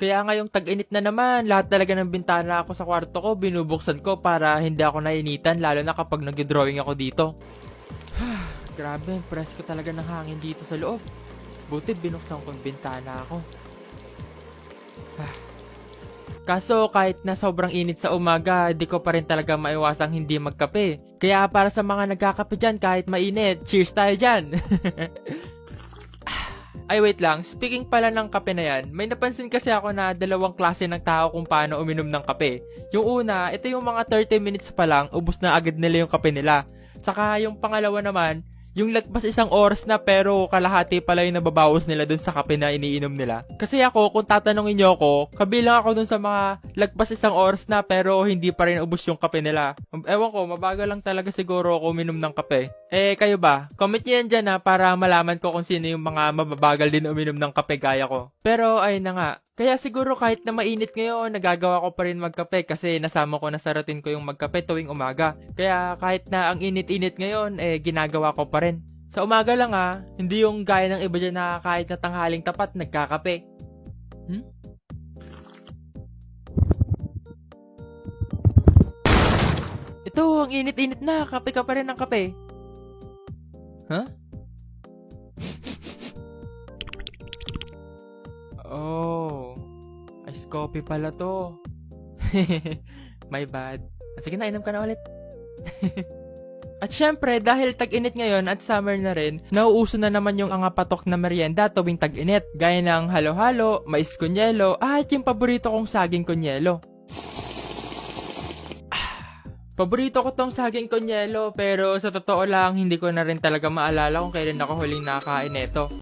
Kaya ngayong tag-init na naman, lahat talaga ng bintana ako sa kwarto ko, binubuksan ko para hindi ako nainitan, lalo na kapag nag-drawing ako dito. Grabe, presko talaga ng hangin dito sa loob. Buti binuksan ko yung bintana ako. Kaso kahit na sobrang init sa umaga, di ko pa rin talaga maiwasang hindi magkape. Kaya para sa mga nagkakape dyan kahit mainit, cheers tayo dyan! Ay wait lang, speaking pala ng kape na yan, may napansin kasi ako na dalawang klase ng tao kung paano uminom ng kape. Yung una, ito yung mga 30 minutes pa lang, ubos na agad nila yung kape nila. Saka yung pangalawa naman, yung lagpas 1 oras na pero kalahati pala yung nababawas nila dun sa kape na iniinom nila. Kasi ako, kung tatanungin nyo ako, kabilang ako dun sa mga lagpas 1 oras na pero hindi pa rin ubos yung kape nila. Ewan ko, mabagal lang talaga siguro ako uminom ng kape. Eh, kayo ba? Comment nyo yan dyan para malaman ko kung sino yung mga mababagal din uminom ng kape gaya ko. Pero, ayun na nga. Kaya siguro kahit na mainit ngayon, nagagawa ko pa rin magkape kasi nasama ko na sa routine ko yung magkape tuwing umaga. Kaya kahit na ang init-init ngayon, ginagawa ko pa rin. Sa umaga lang hindi yung gaya ng iba dyan na kahit na tanghaling tapat, nagkakape. Ito, ang init-init na, kape ka pa rin ng kape. Huh? Oh, ice coffee pala to. My bad. Sige na, inom ka na ulit. At syempre, dahil tag-init ngayon at summer na rin, nauuso na naman yung patok na merienda tuwing tag-init. Gaya ng halo-halo, mais con yelo, at yung paborito kong saging con yelo. Paborito ko tong saging con yelo, pero sa totoo lang, hindi ko na rin talaga maalala kung kailan ako huling nakain neto.